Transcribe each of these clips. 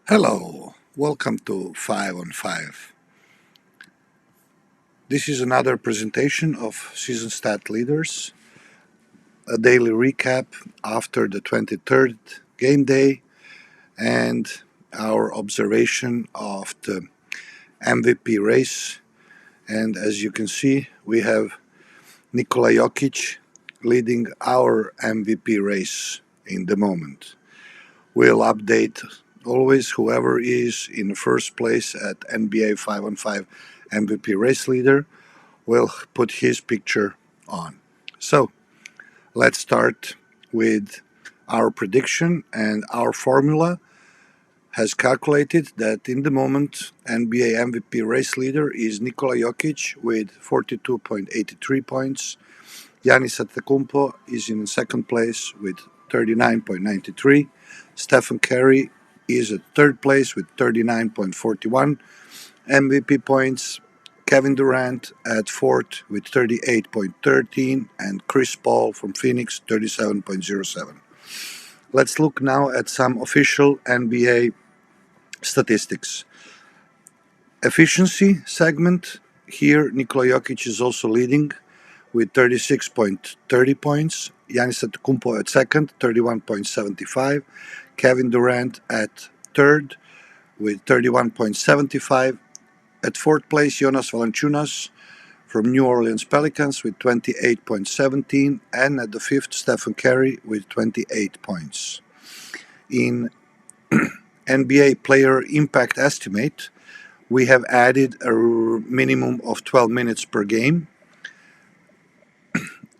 Hello, welcome to 5 on 5. This is another presentation of Season Stat Leaders, a daily recap after the 23rd game day, and our observation of the MVP race. And as you can see, we have Nikola Jokić leading our MVP race in the moment. We'll update always whoever is in first place at NBA 5 on 5 MVP race leader will put his picture on. So let's start with our prediction, and our formula has calculated that in the moment NBA MVP race leader is Nikola Jokić with 42.83 points. Giannis Antetokounmpo is in second place with 39.93. Stephen Curry is at third place with 39.41 MVP points. Kevin Durant at fourth with 38.13, and Chris Paul from Phoenix 37.07. Let's look now at some official NBA statistics. Efficiency segment, here Nikola Jokić is also leading with 36.30 points. Giannis Antetokounmpo at second, 31.75. Kevin Durant at third with 31.75. At fourth place, Jonas Valanciunas from New Orleans Pelicans with 28.17, and at the fifth, Stephen Curry with 28 points. In NBA player impact estimate, we have added a minimum of 12 minutes per game.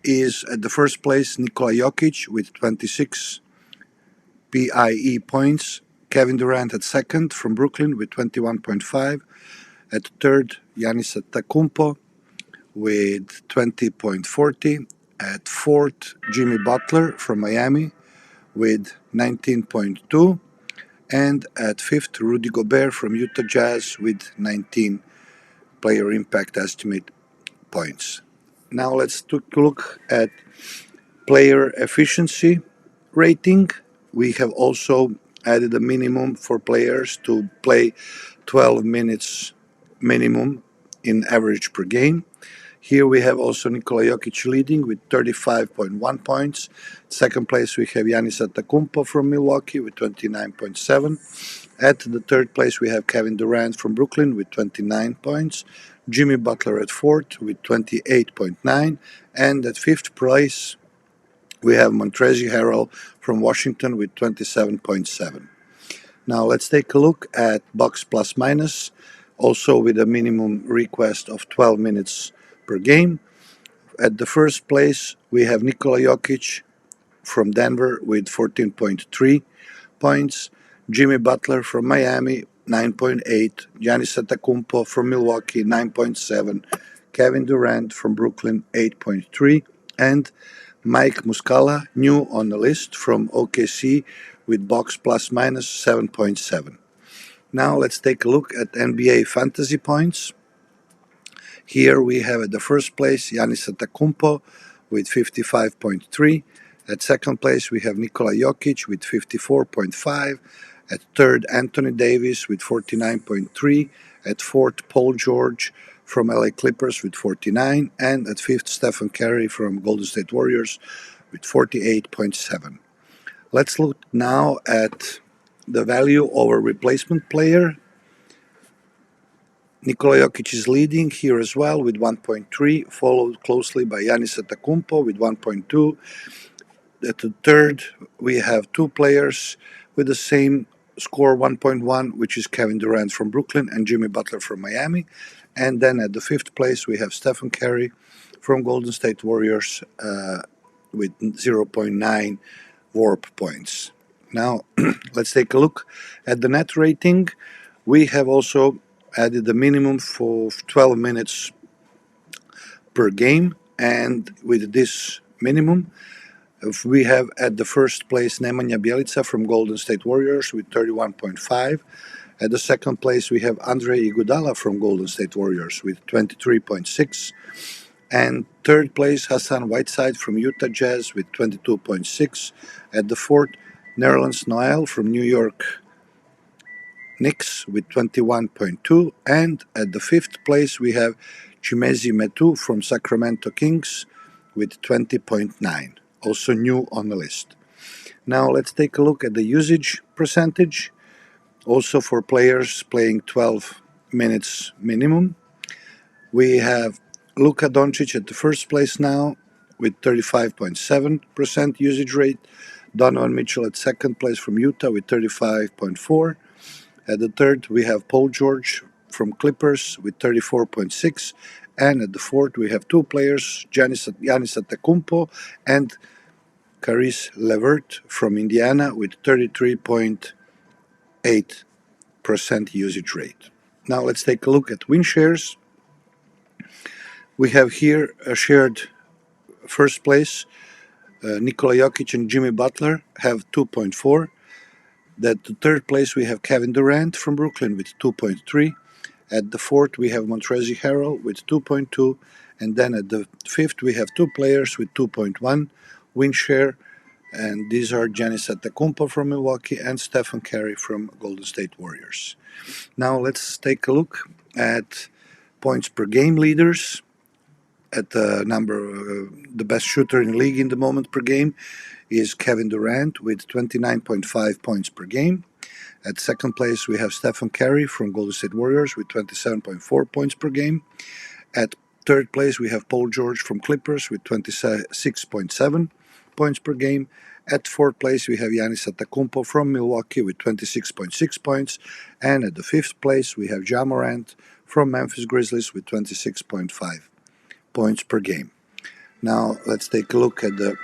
Is at the first place Nikola Jokić with 26 PIE points, Kevin Durant at second from Brooklyn with 21.5, at third Giannis Antetokounmpo with 20.40, at fourth Jimmy Butler from Miami with 19.2, and at fifth Rudy Gobert from Utah Jazz with 19 player impact estimate points. Now let's take a look at player efficiency rating. We have also added a minimum for players to play 12 minutes minimum in average per game. Here we have also Nikola Jokić leading with 35.1 points. Second place we have Giannis Antetokounmpo from Milwaukee with 29.7. At the third place we have Kevin Durant from Brooklyn with 29 points. Jimmy Butler at fourth with 28.9. And at fifth place we have Montrezl Harrell from Washington with 27.7. Now let's take a look at box plus minus, also with a minimum request of 12 minutes per game. At the first place, we have Nikola Jokić from Denver with 14.3 points, Jimmy Butler from Miami 9.8, Giannis Antetokounmpo from Milwaukee 9.7, Kevin Durant from Brooklyn 8.3, and Mike Muscala, new on the list from OKC with box plus minus 7.7. Now let's take a look at NBA fantasy points. Here we have at the first place Giannis Antetokounmpo with 55.3. At second place we have Nikola Jokić with 54.5. At third, Anthony Davis with 49.3. At fourth, Paul George from LA Clippers with 49. And at fifth, Stephen Curry from Golden State Warriors with 48.7. Let's look now at the value over replacement player. Nikola Jokić is leading here as well with 1.3, followed closely by Giannis Antetokounmpo with 1.2. At the third, we have two players with the same score 1.1, which is Kevin Durant from Brooklyn and Jimmy Butler from Miami. And then at the fifth place, we have Stephen Curry from Golden State Warriors with 0.9 warp points. Now, let's take a look at the net rating. We have also added the minimum for 12 minutes per game, and with this minimum, we have at the first place Nemanja Bjelica from Golden State Warriors with 31.5. At the second place, we have Andre Iguodala from Golden State Warriors with 23.6. And third place, Hassan Whiteside from Utah Jazz with 22.6. At the fourth, Nerlens Noel from New York Knicks with 21.2, and at the 5th place we have Chimezie Metu from Sacramento Kings with 20.9, also new on the list. Now let's take a look at the usage percentage, also for players playing 12 minutes minimum. We have Luka Doncic at the first place now with 35.7% usage rate, Donovan Mitchell at second place from Utah with 35.4%. At the third, we have Paul George from Clippers with 34.6%. And at the fourth, we have two players, Giannis Antetokounmpo and Caris LeVert from Indiana with 33.8% usage rate. Now let's take a look at win shares. We have here a shared first place. Nikola Jokić and Jimmy Butler have 2.4. At the third place, we have Kevin Durant from Brooklyn with 2.3. At the fourth, we have Montrezl Harrell with 2.2. And then at the fifth, we have two players with 2.1 win share. And these are Giannis Antetokounmpo from Milwaukee and Stephen Curry from Golden State Warriors. Now let's take a look at points per game leaders. At the the best shooter in the league in the moment per game is Kevin Durant with 29.5 points per game. At second place, we have Stephen Curry from Golden State Warriors with 27.4 points per game. At third place, we have Paul George from Clippers with 26.7 points per game. At fourth place, we have Giannis Antetokounmpo from Milwaukee with 26.6 points. And at the fifth place, we have Ja Morant from Memphis Grizzlies with 26.5 points per game. Now let's take a look at the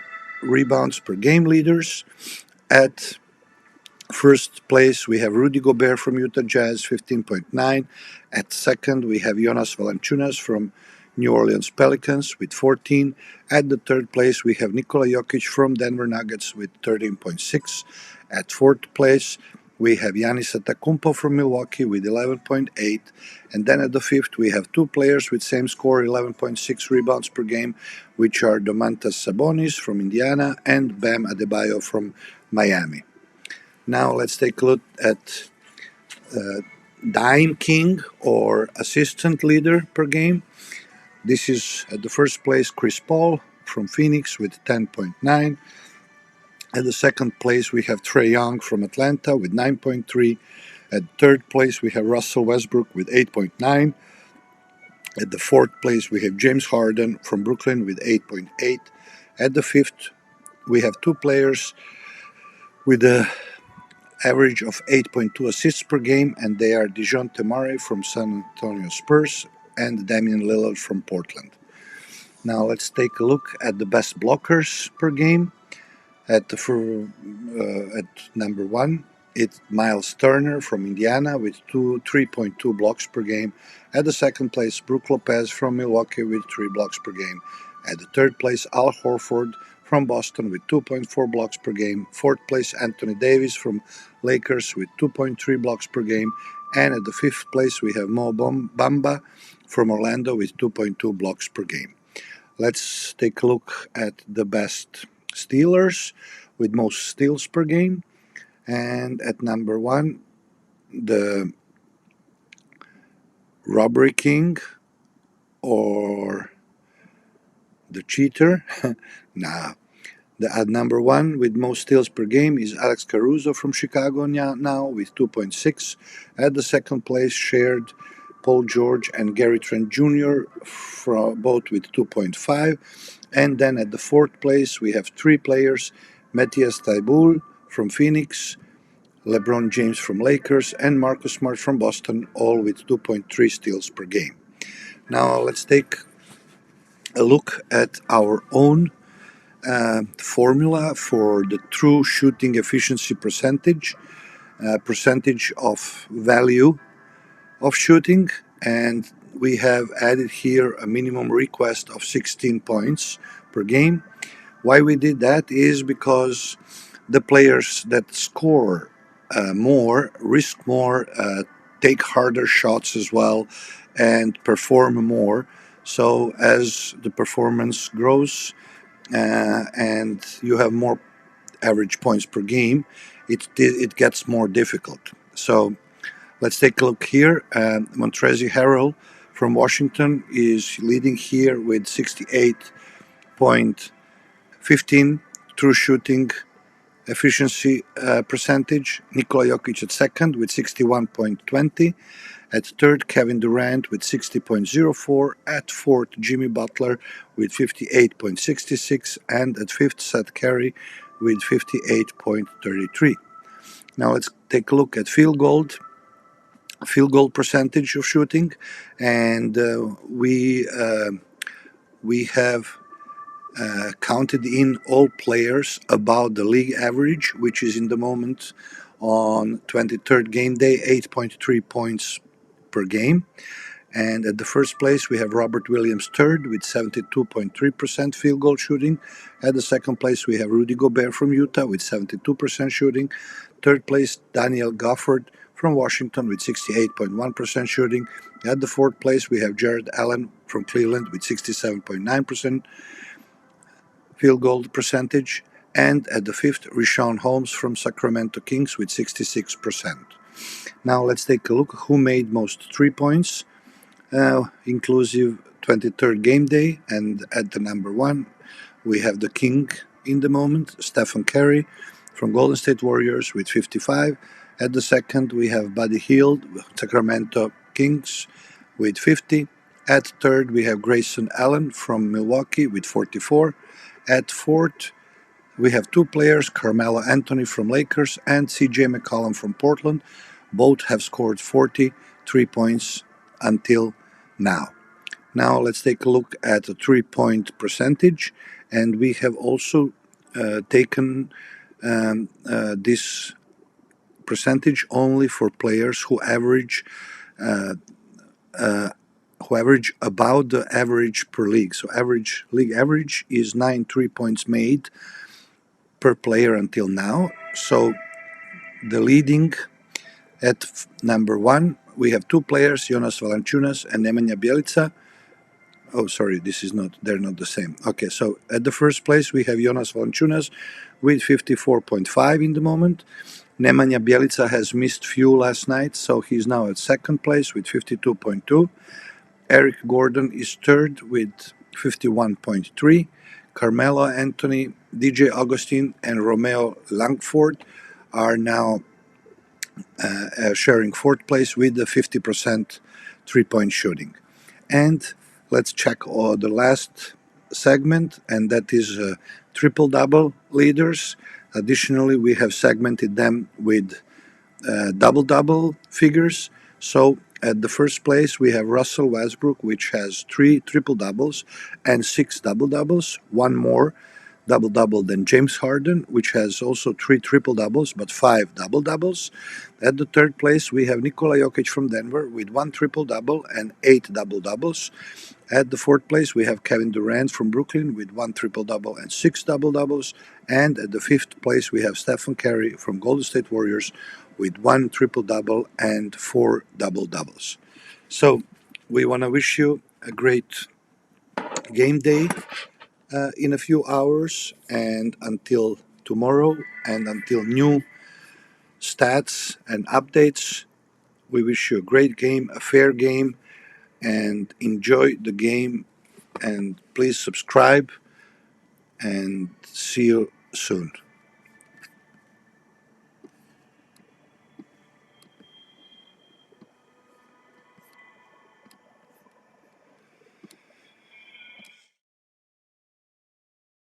rebounds per game leaders. At first place, we have Rudy Gobert from Utah Jazz, 15.9. At second, we have Jonas Valanciunas from New Orleans Pelicans with 14. At the third place, we have Nikola Jokić from Denver Nuggets with 13.6. At fourth place, we have Giannis Antetokounmpo from Milwaukee with 11.8. And then at the fifth, we have two players with same score, 11.6 rebounds per game, which are Domantas Sabonis from Indiana and Bam Adebayo from Miami. Now let's take a look at Dime King or assistant leader per game. This is at the first place Chris Paul from Phoenix with 10.9. At the second place, we have Trae Young from Atlanta with 9.3. At third place, we have Russell Westbrook with 8.9. At the fourth place, we have James Harden from Brooklyn with 8.8. At the fifth, we have two players with an average of 8.2 assists per game, and they are DeJounte Murray from San Antonio Spurs and Damian Lillard from Portland. Now let's take a look at the best blockers per game. At number one, it's Miles Turner from Indiana with 3.2 blocks per game. At the second place, Brook Lopez from Milwaukee with 3 blocks per game. At the third place, Al Horford from Boston with 2.4 blocks per game. Fourth place, Anthony Davis from Lakers with 2.3 blocks per game. And at the fifth place, we have Mo Bamba from Orlando with 2.2 blocks per game. Let's take a look at the best stealers with most steals per game. And at number one, the Robbery King or the Cheater. Nah. At number one with most steals per game is Alex Caruso from Chicago now with 2.6. At the second place, shared Paul George and Gary Trent Jr. Both with 2.5. And then at the fourth place, we have three players, Matthias Thybulle from Phoenix, LeBron James from Lakers, and Marcus Smart from Boston, all with 2.3 steals per game. Now let's take a look at our own formula for the true shooting efficiency percentage of value of shooting, and we have added here a minimum request of 16 points per game. Why we did that is because the players that score more, risk more, take harder shots as well, and perform more. So as the performance grows and you have more average points per game, it gets more difficult. So Let's take a look here. Montrezl Harrell from Washington is leading here with 68.15 true shooting efficiency percentage. Nikola Jokić at second with 61.20. At third, Kevin Durant with 60.04. At fourth, Jimmy Butler with 58.66. And at fifth, Seth Curry with 58.33. Now let's take a look at field goal percentage of shooting, and we have counted in all players about the league average, which is in the moment on 23rd game day 8.3 points per game. And at the first place, we have Robert Williams third with 72.3% field goal shooting. At the second place, we have Rudy Gobert from Utah with 72% shooting. Third place, Daniel Gafford from Washington with 68.1% shooting. At the fourth place, we have Jared Allen from Cleveland with 67.9% field goal percentage. And at the fifth, Richaun Holmes from Sacramento Kings with 66%. Now let's take a look who made most 3 points. Inclusive 23rd game day, and at the number one we have the king in the moment, Stephen Curry from Golden State Warriors with 55. At the second we have Buddy Hield, Sacramento Kings with 50. At third we have Grayson Allen from Milwaukee with 44. At fourth we have two players, Carmelo Anthony from Lakers and CJ McCollum from Portland. Both have scored 43 points until now. Now let's take a look at the 3-point percentage, and we have also taken this percentage only for players who average about the average per league. So league average is 9 3-points made per player until now. So the leading at number one, we have two players, Jonas Valanciunas and Nemanja Bjelica. Oh, sorry, they're not the same. Okay, so at the first place, we have Jonas Valanciunas with 54.5 in the moment. Nemanja Bjelica has missed few last night, so he's now at second place with 52.2. Eric Gordon is third with 51.3. Carmelo Anthony, DJ Augustin, and Romeo Langford are now sharing fourth place with the 50% 3-point shooting. And let's check the last segment, and that is triple-double leaders. Additionally, we have segmented them with double-double figures. So at the first place, we have Russell Westbrook, which has 3 triple-doubles and 6 double-doubles, one more double-double than James Harden, which has also 3 triple-doubles but 5 double-doubles. At the third place, we have Nikola Jokić from Denver with 1 triple-double and 8 double-doubles. At the fourth place, we have Kevin Durant from Brooklyn with 1 triple-double and 6 double-doubles. And at the fifth place, we have Stephen Curry from Golden State Warriors with 1 triple-double and 4 double-doubles. So we want to wish you a great game day in a few hours, and until tomorrow and until new stats and updates, we wish you a great game, a fair game, and enjoy the game. And please subscribe, and see you soon.